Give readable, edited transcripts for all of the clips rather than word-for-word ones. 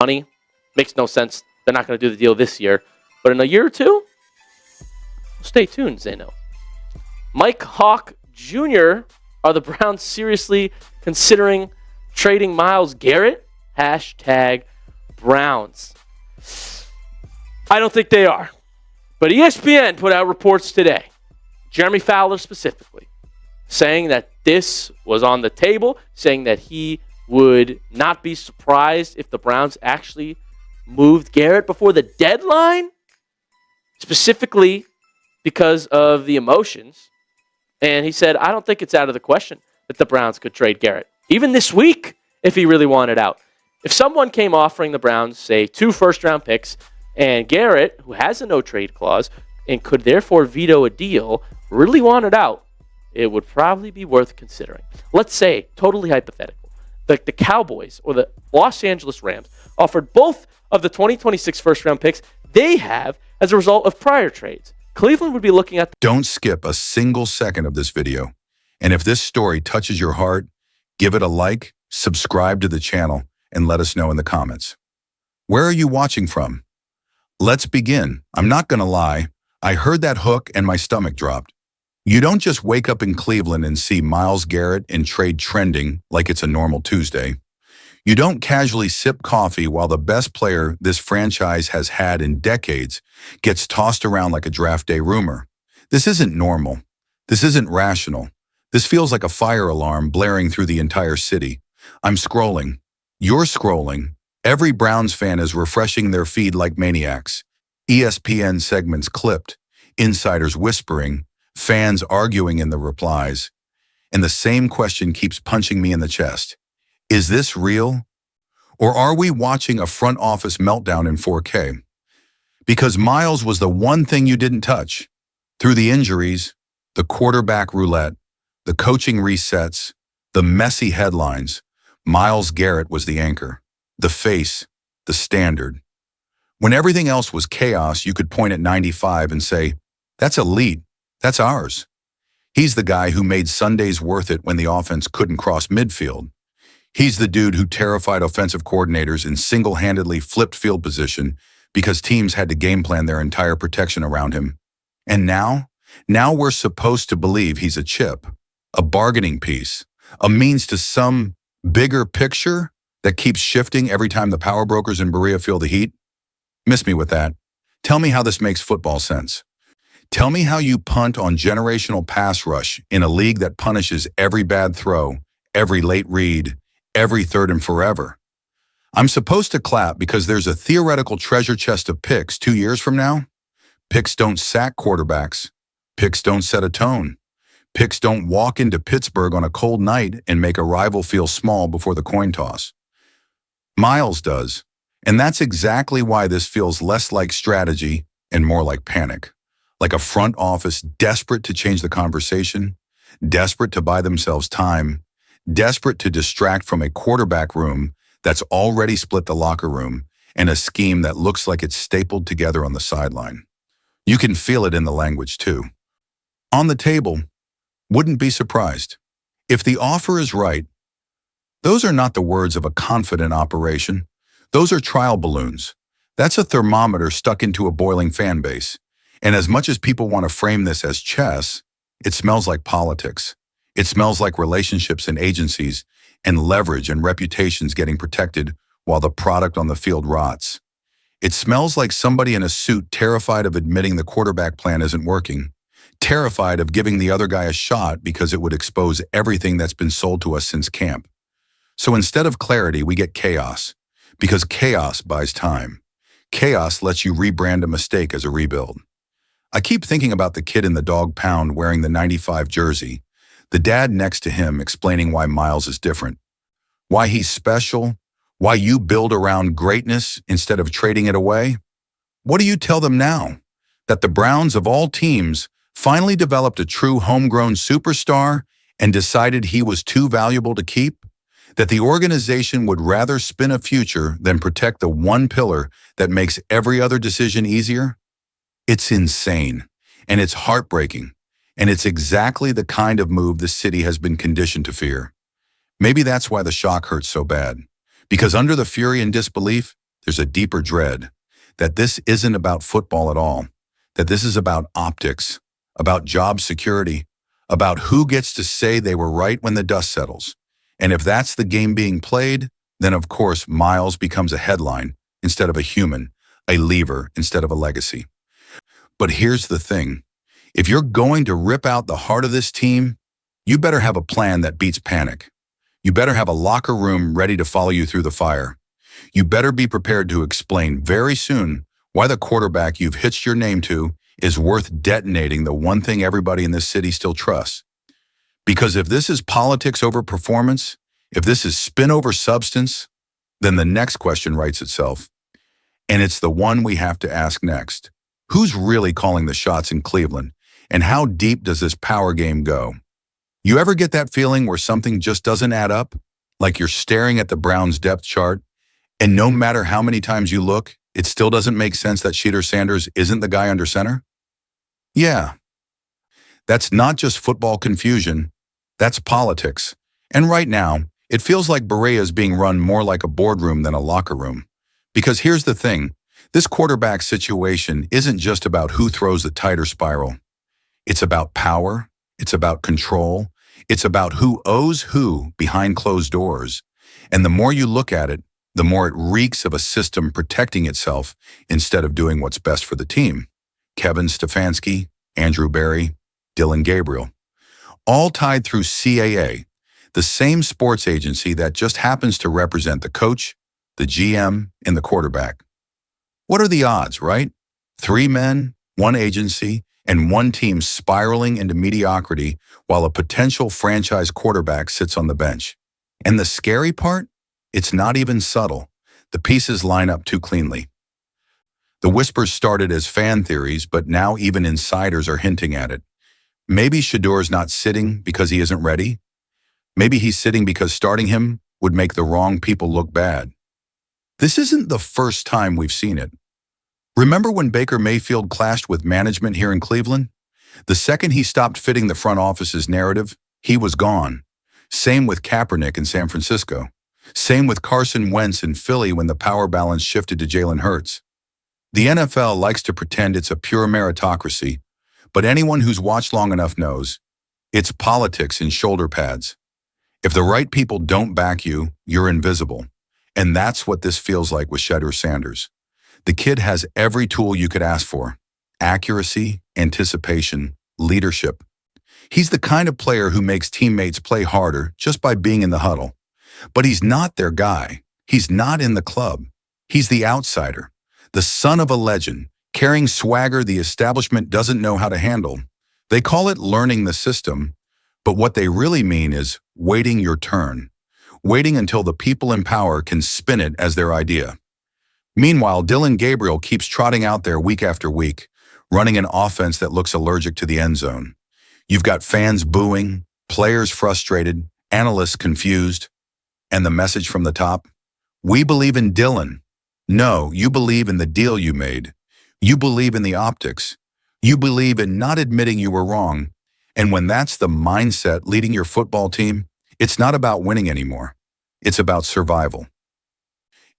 money. Makes no sense. They're not going to do the deal this year. But in a year or two, stay tuned, Zeno. Mike Hawk Jr. Are the Browns seriously considering trading Myles Garrett? Hashtag Browns. I don't think they are. But ESPN put out reports today, Jeremy Fowler specifically, saying that this was on the table, saying that he would not be surprised if the Browns actually moved Garrett before the deadline, specifically because of the emotions. And he said, I don't think it's out of the question that the Browns could trade Garrett, even this week, if he really wanted out. If someone came offering the Browns, say, 2 first-round picks, and Garrett, who has a no-trade clause, and could therefore veto a deal, really wanted out, it would probably be worth considering. Let's say, totally hypothetical, like the Cowboys or the Los Angeles Rams offered both of the 2026 first-round picks they have as a result of prior trades. Cleveland would be looking at... Don't skip a single second of this video. And if this story touches your heart, give it a like, subscribe to the channel, and let us know in the comments. Where are you watching from? Let's begin. I'm not going to lie. I heard that hook and my stomach dropped. You don't just wake up in Cleveland and see Myles Garrett in trade trending like it's a normal Tuesday. You don't casually sip coffee while the best player this franchise has had in decades gets tossed around like a draft day rumor. This isn't normal. This isn't rational. This feels like a fire alarm blaring through the entire city. I'm scrolling. You're scrolling. Every Browns fan is refreshing their feed like maniacs. ESPN segments clipped, insiders whispering, fans arguing in the replies. And the same question keeps punching me in the chest. Is this real? Or are we watching a front office meltdown in 4K? Because Myles was the one thing you didn't touch. Through the injuries, the quarterback roulette, the coaching resets, the messy headlines, Myles Garrett was the anchor, the face, the standard. When everything else was chaos, you could point at 95 and say, that's elite, that's ours. He's the guy who made Sundays worth it when the offense couldn't cross midfield. He's the dude who terrified offensive coordinators and single-handedly flipped field position because teams had to game plan their entire protection around him. And now we're supposed to believe he's a chip, a bargaining piece, a means to some bigger picture that keeps shifting every time the power brokers in Berea feel the heat? Miss me with that. Tell me how this makes football sense. Tell me how you punt on generational pass rush in a league that punishes every bad throw, every late read, every third and forever. I'm supposed to clap because there's a theoretical treasure chest of picks 2 years from now. Picks don't sack quarterbacks. Picks don't set a tone. Picks don't walk into Pittsburgh on a cold night and make a rival feel small before the coin toss. Myles does, and that's exactly why this feels less like strategy and more like panic. Like a front office desperate to change the conversation, desperate to buy themselves time, desperate to distract from a quarterback room that's already split the locker room and a scheme that looks like it's stapled together on the sideline. You can feel it in the language too. On the table, wouldn't be surprised. If the offer is right, those are not the words of a confident operation. Those are trial balloons. That's a thermometer stuck into a boiling fan base. And as much as people want to frame this as chess, it smells like politics. It smells like relationships and agencies and leverage and reputations getting protected while the product on the field rots. It smells like somebody in a suit terrified of admitting the quarterback plan isn't working, terrified of giving the other guy a shot because it would expose everything that's been sold to us since camp. So instead of clarity, we get chaos, because chaos buys time. Chaos lets you rebrand a mistake as a rebuild. I keep thinking about the kid in the dog pound wearing the 95 jersey, the dad next to him explaining why Myles is different, why he's special, why you build around greatness instead of trading it away. What do you tell them now? That the Browns of all teams finally developed a true homegrown superstar and decided he was too valuable to keep? That the organization would rather spin a future than protect the one pillar that makes every other decision easier? It's insane, and it's heartbreaking, and it's exactly the kind of move the city has been conditioned to fear. Maybe that's why the shock hurts so bad, because under the fury and disbelief, there's a deeper dread that this isn't about football at all, that this is about optics, about job security, about who gets to say they were right when the dust settles. And if that's the game being played, then of course Myles becomes a headline instead of a human, a lever instead of a legacy. But here's the thing. If you're going to rip out the heart of this team, you better have a plan that beats panic. You better have a locker room ready to follow you through the fire. You better be prepared to explain very soon why the quarterback you've hitched your name to is worth detonating the one thing everybody in this city still trusts. Because if this is politics over performance, if this is spin over substance, then the next question writes itself. And it's the one we have to ask next. Who's really calling the shots in Cleveland? And how deep does this power game go? You ever get that feeling where something just doesn't add up? Like you're staring at the Browns' depth chart, and no matter how many times you look, it still doesn't make sense that Shedeur Sanders isn't the guy under center? Yeah. That's not just football confusion, that's politics. And right now, it feels like Berea is being run more like a boardroom than a locker room. Because here's the thing, this quarterback situation isn't just about who throws the tighter spiral. It's about power, it's about control, it's about who owes who behind closed doors. And the more you look at it, the more it reeks of a system protecting itself instead of doing what's best for the team. Kevin Stefanski, Andrew Berry, Dillon Gabriel, all tied through CAA, the same sports agency that just happens to represent the coach, the GM, and the quarterback. What are the odds, right? 3 men, 1 agency, and 1 team spiraling into mediocrity while a potential franchise quarterback sits on the bench. And the scary part? It's not even subtle. The pieces line up too cleanly. The whispers started as fan theories, but now even insiders are hinting at it. Maybe Shedeur's not sitting because he isn't ready. Maybe he's sitting because starting him would make the wrong people look bad. This isn't the first time we've seen it. Remember when Baker Mayfield clashed with management here in Cleveland? The second he stopped fitting the front office's narrative, he was gone. Same with Kaepernick in San Francisco. Same with Carson Wentz in Philly when the power balance shifted to Jalen Hurts. The NFL likes to pretend it's a pure meritocracy, but anyone who's watched long enough knows it's politics in shoulder pads. If the right people don't back you, you're invisible. And that's what this feels like with Shedeur Sanders. The kid has every tool you could ask for: accuracy, anticipation, leadership. He's the kind of player who makes teammates play harder just by being in the huddle. But he's not their guy. He's not in the club. He's the outsider, the son of a legend, carrying swagger the establishment doesn't know how to handle. They call it learning the system, but what they really mean is waiting your turn, waiting until the people in power can spin it as their idea. Meanwhile, Dillon Gabriel keeps trotting out there week after week, running an offense that looks allergic to the end zone. You've got fans booing, players frustrated, analysts confused, and the message from the top? We believe in Dillon. No, you believe in the deal you made. You believe in the optics. You believe in not admitting you were wrong. And when that's the mindset leading your football team, it's not about winning anymore. It's about survival.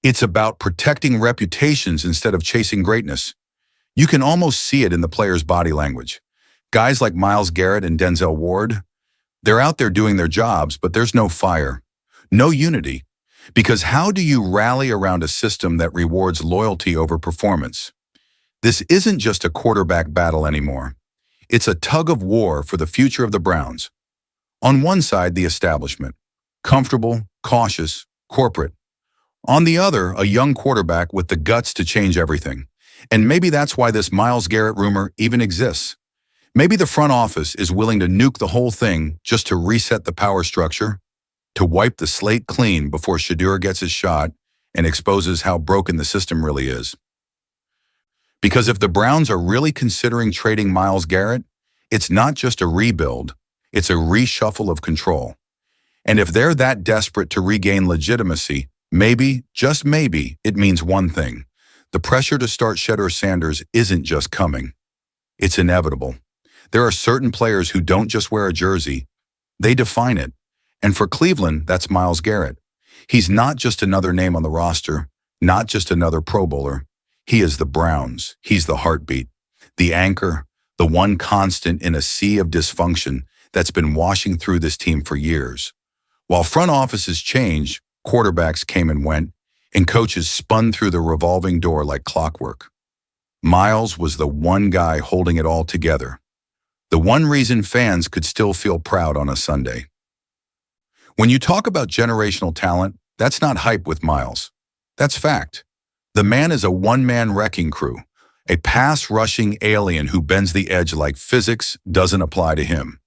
It's about protecting reputations instead of chasing greatness. You can almost see it in the players' body language. Guys like Myles Garrett and Denzel Ward, they're out there doing their jobs, but there's no fire, no unity. Because how do you rally around a system that rewards loyalty over performance? This isn't just a quarterback battle anymore. It's a tug of war for the future of the Browns. On one side, the establishment, comfortable, cautious, corporate. On the other, a young quarterback with the guts to change everything. And maybe that's why this Myles Garrett rumor even exists. Maybe the front office is willing to nuke the whole thing just to reset the power structure, to wipe the slate clean before Shedeur gets his shot and exposes how broken the system really is. Because if the Browns are really considering trading Myles Garrett, it's not just a rebuild, it's a reshuffle of control. And if they're that desperate to regain legitimacy, maybe, just maybe, it means one thing. The pressure to start Shedeur Sanders isn't just coming. It's inevitable. There are certain players who don't just wear a jersey, they define it. And for Cleveland, that's Myles Garrett. He's not just another name on the roster. Not just another Pro Bowler. He is the Browns. He's the heartbeat, the anchor, the one constant in a sea of dysfunction that's been washing through this team for years. While front offices changed, quarterbacks came and went, and coaches spun through the revolving door like clockwork. Myles was the one guy holding it all together. The one reason fans could still feel proud on a Sunday. When you talk about generational talent, that's not hype with Myles. That's fact. The man is a one-man wrecking crew, a pass-rushing alien who bends the edge like physics doesn't apply to him.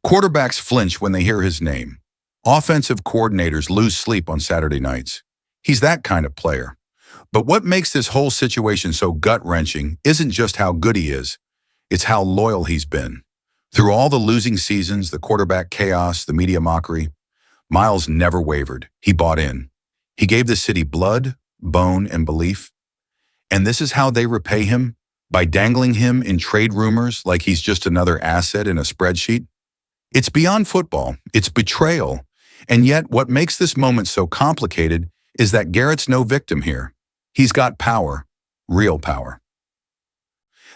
Quarterbacks flinch when they hear his name. Offensive coordinators lose sleep on Saturday nights. He's that kind of player. But what makes this whole situation so gut-wrenching isn't just how good he is, it's how loyal he's been. Through all the losing seasons, the quarterback chaos, the media mockery, Myles never wavered. He bought in. He gave the city blood, bone, and belief. And this is how they repay him? By dangling him in trade rumors like he's just another asset in a spreadsheet? It's beyond football. It's betrayal. And yet, what makes this moment so complicated is that Garrett's no victim here. He's got power, real power.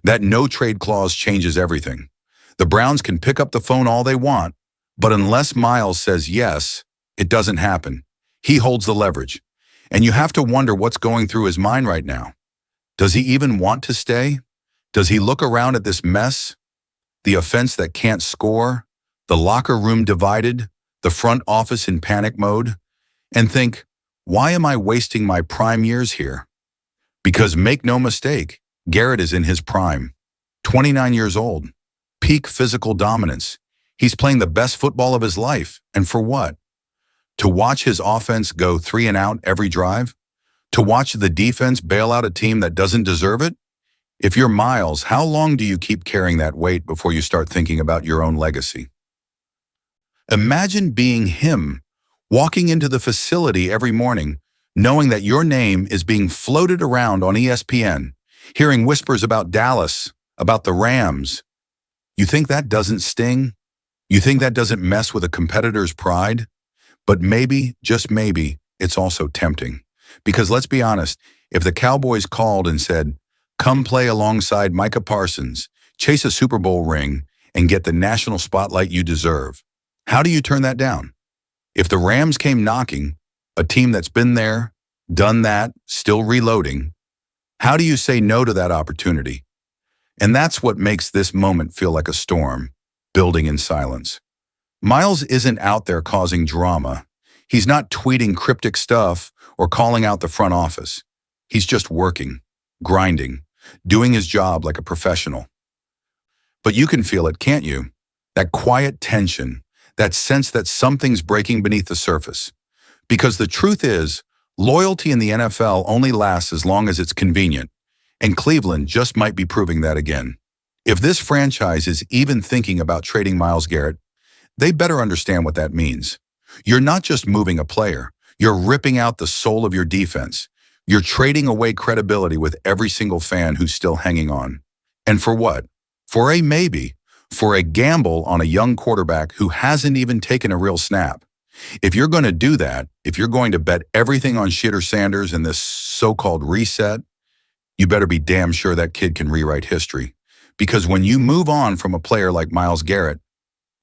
That no-trade clause changes everything. The Browns can pick up the phone all they want, but unless Myles says yes, it doesn't happen. He holds the leverage. And you have to wonder what's going through his mind right now. Does he even want to stay? Does he look around at this mess? The offense that can't score, the locker room divided, the front office in panic mode, and think, why am I wasting my prime years here? Because make no mistake, Garrett is in his prime. 29 years old, peak physical dominance. He's playing the best football of his life. And for what? To watch his offense go 3 and out every drive? To watch the defense bail out a team that doesn't deserve it? If you're Myles, how long do you keep carrying that weight before you start thinking about your own legacy? Imagine being him, walking into the facility every morning, knowing that your name is being floated around on ESPN, hearing whispers about Dallas, about the Rams. You think that doesn't sting? You think that doesn't mess with a competitor's pride? But maybe, just maybe, it's also tempting. Because let's be honest, if the Cowboys called and said, come play alongside Micah Parsons, chase a Super Bowl ring, and get the national spotlight you deserve, how do you turn that down? If the Rams came knocking, a team that's been there, done that, still reloading, how do you say no to that opportunity? And that's what makes this moment feel like a storm, building in silence. Myles isn't out there causing drama. He's not tweeting cryptic stuff or calling out the front office. He's just working, grinding, doing his job like a professional. But you can feel it, can't you? That quiet tension, that sense that something's breaking beneath the surface. Because the truth is, loyalty in the NFL only lasts as long as it's convenient, and Cleveland just might be proving that again. If this franchise is even thinking about trading Myles Garrett, they better understand what that means. You're not just moving a player, you're ripping out the soul of your defense. You're trading away credibility with every single fan who's still hanging on. And for what? For a maybe. For a gamble on a young quarterback who hasn't even taken a real snap. If you're going to do that, if you're going to bet everything on Shedeur Sanders in this so-called reset, you better be damn sure that kid can rewrite history. Because when you move on from a player like Myles Garrett,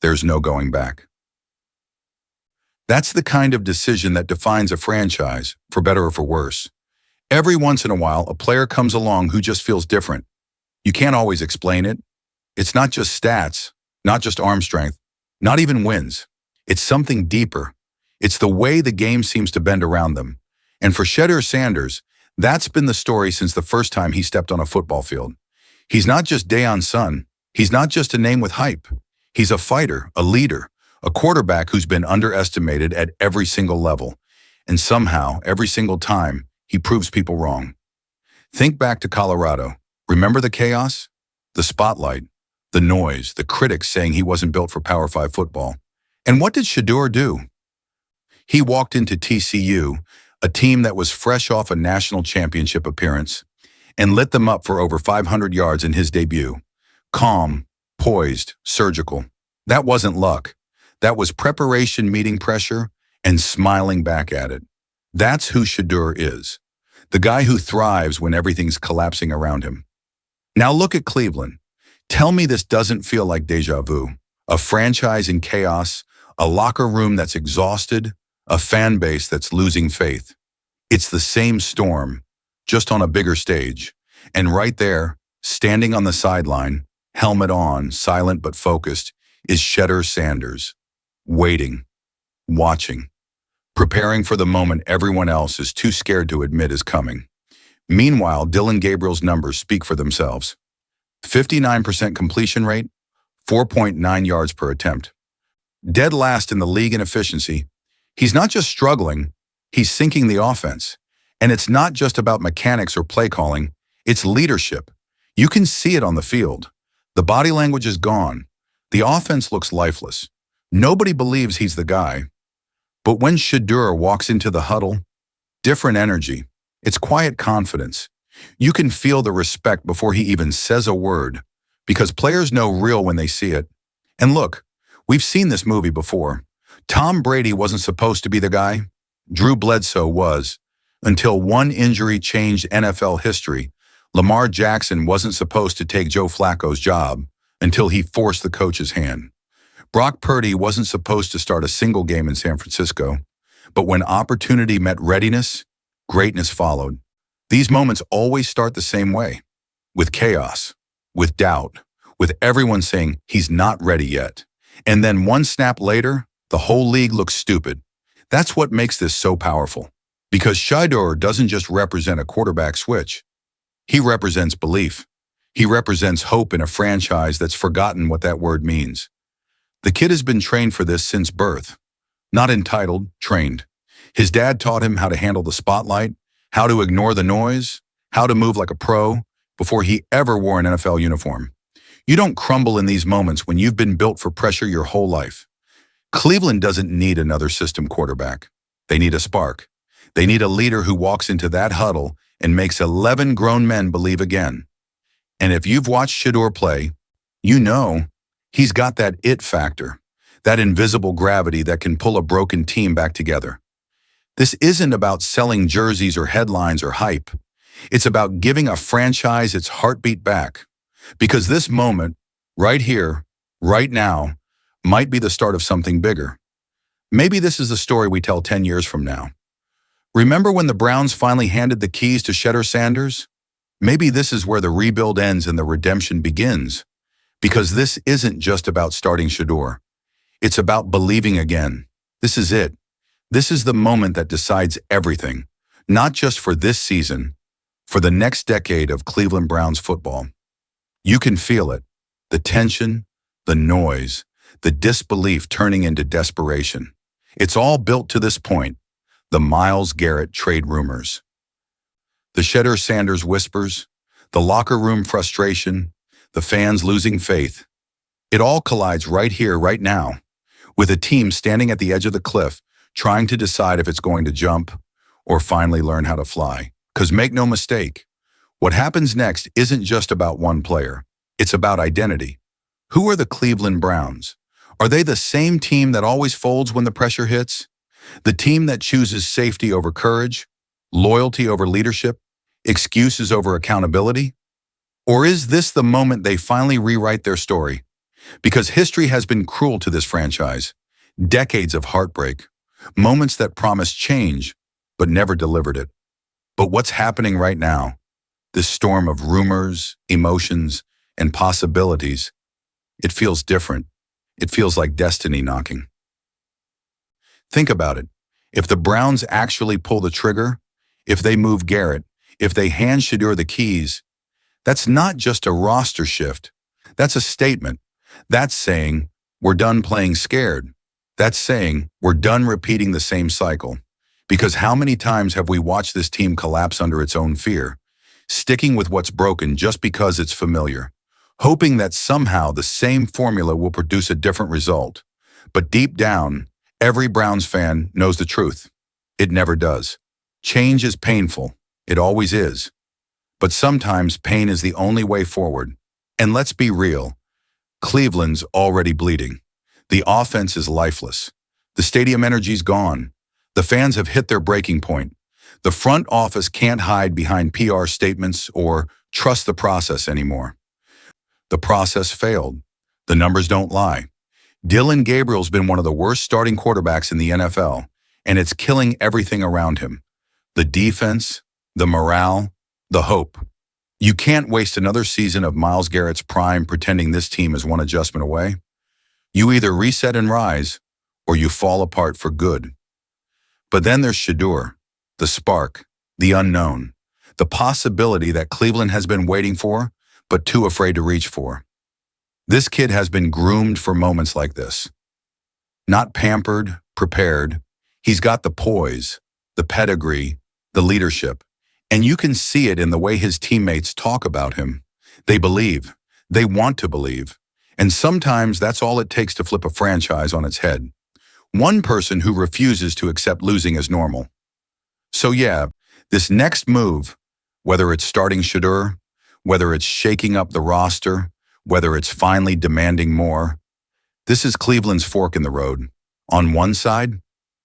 there's no going back. That's the kind of decision that defines a franchise, for better or for worse. Every once in a while, a player comes along who just feels different. You can't always explain it. It's not just stats, not just arm strength, not even wins. It's something deeper. It's the way the game seems to bend around them. And for Shedeur Sanders, that's been the story since the first time he stepped on a football field. He's not just Deion's son. He's not just a name with hype. He's a fighter, a leader, a quarterback who's been underestimated at every single level. And somehow, every single time, he proves people wrong. Think back to Colorado. Remember the chaos? The spotlight, the noise, the critics saying he wasn't built for Power 5 football. And what did Shedeur do? He walked into TCU, a team that was fresh off a national championship appearance, and lit them up for over 500 yards in his debut. Calm, poised, surgical. That wasn't luck. That was preparation meeting pressure and smiling back at it. That's who Shedeur is. The guy who thrives when everything's collapsing around him. Now look at Cleveland. Tell me this doesn't feel like deja vu. A franchise in chaos, a locker room that's exhausted, a fan base that's losing faith. It's the same storm, just on a bigger stage. And right there, standing on the sideline, helmet on, silent but focused, is Shedeur Sanders. Waiting, watching, preparing for the moment everyone else is too scared to admit is coming. Meanwhile, Dillon Gabriel's numbers speak for themselves. 59% completion rate, 4.9 yards per attempt. Dead last in the league in efficiency. He's not just struggling, he's sinking the offense. And it's not just about mechanics or play calling, it's leadership. You can see it on the field. The body language is gone. The offense looks lifeless. Nobody believes he's the guy. But when Shedeur walks into the huddle, different energy. It's quiet confidence. You can feel the respect before he even says a word, because players know real when they see it. And look, we've seen this movie before. Tom Brady wasn't supposed to be the guy. Drew Bledsoe was. Until one injury changed NFL history. Lamar Jackson wasn't supposed to take Joe Flacco's job until he forced the coach's hand. Brock Purdy wasn't supposed to start a single game in San Francisco, but when opportunity met readiness, greatness followed. These moments always start the same way, with chaos, with doubt, with everyone saying he's not ready yet. And then one snap later, the whole league looks stupid. That's what makes this so powerful, because Shedeur doesn't just represent a quarterback switch. He represents belief. He represents hope in a franchise that's forgotten what that word means. The kid has been trained for this since birth. Not entitled, trained. His dad taught him how to handle the spotlight, how to ignore the noise, how to move like a pro before he ever wore an NFL uniform. You don't crumble in these moments when you've been built for pressure your whole life. Cleveland doesn't need another system quarterback. They need a spark. They need a leader who walks into that huddle and makes 11 grown men believe again. And if you've watched Shedeur play, you know he's got that it factor, that invisible gravity that can pull a broken team back together. This isn't about selling jerseys or headlines or hype. It's about giving a franchise its heartbeat back. Because this moment, right here, right now, might be the start of something bigger. Maybe this is the story we tell 10 years from now. Remember when the Browns finally handed the keys to Shedeur Sanders? Maybe this is where the rebuild ends and the redemption begins. Because this isn't just about starting Shedeur. It's about believing again. This is it. This is the moment that decides everything, not just for this season, for the next decade of Cleveland Browns football. You can feel it, the tension, the noise, the disbelief turning into desperation. It's all built to this point, the Myles Garrett trade rumors. The Shedeur Sanders whispers, the locker room frustration, the fans losing faith. It all collides right here, right now, with a team standing at the edge of the cliff, trying to decide if it's going to jump or finally learn how to fly. Because make no mistake, what happens next isn't just about one player. It's about identity. Who are the Cleveland Browns? Are they the same team that always folds when the pressure hits? The team that chooses safety over courage, loyalty over leadership, excuses over accountability? Or is this the moment they finally rewrite their story? Because history has been cruel to this franchise. Decades of heartbreak, moments that promised change, but never delivered it. But what's happening right now, this storm of rumors, emotions, and possibilities, it feels different. It feels like destiny knocking. Think about it. If the Browns actually pull the trigger, if they move Garrett, if they hand Shedeur the keys, that's not just a roster shift. That's a statement. That's saying, we're done playing scared. That's saying, we're done repeating the same cycle. Because how many times have we watched this team collapse under its own fear, sticking with what's broken just because it's familiar, hoping that somehow the same formula will produce a different result. But deep down, every Browns fan knows the truth. It never does. Change is painful. It always is. But sometimes pain is the only way forward. And let's be real. Cleveland's already bleeding. The offense is lifeless. The stadium energy's gone. The fans have hit their breaking point. The front office can't hide behind PR statements or trust the process anymore. The process failed. The numbers don't lie. Dylan Gabriel's been one of the worst starting quarterbacks in the NFL, and it's killing everything around him. The defense, the morale, the hope. You can't waste another season of Myles Garrett's prime pretending this team is one adjustment away. You either reset and rise, or you fall apart for good. But then there's Shedeur, the spark, the unknown, the possibility that Cleveland has been waiting for, but too afraid to reach for. This kid has been groomed for moments like this. Not pampered, prepared. He's got the poise, the pedigree, the leadership, and you can see it in the way his teammates talk about him. They believe. They want to believe. And sometimes that's all it takes to flip a franchise on its head. One person who refuses to accept losing as normal. So yeah, this next move, whether it's starting Shedeur, whether it's shaking up the roster, whether it's finally demanding more, this is Cleveland's fork in the road. On one side,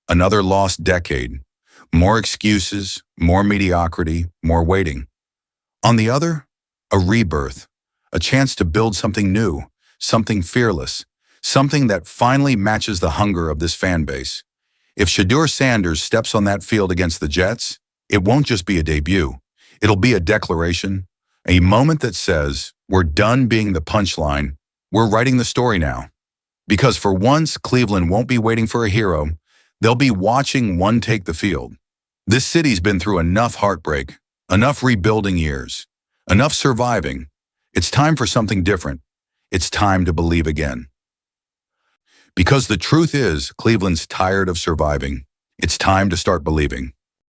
another lost decade. More excuses, more mediocrity, more waiting. On the other, a rebirth, a chance to build something new, something fearless, something that finally matches the hunger of this fan base. If Shedeur Sanders steps on that field against the Jets, it won't just be a debut. It'll be a declaration, a moment that says, we're done being the punchline, we're writing the story now. Because for once, Cleveland won't be waiting for a hero, they'll be watching one take the field. This city's been through enough heartbreak, enough rebuilding years, enough surviving. It's time for something different. It's time to believe again. Because the truth is, Cleveland's tired of surviving. It's time to start believing.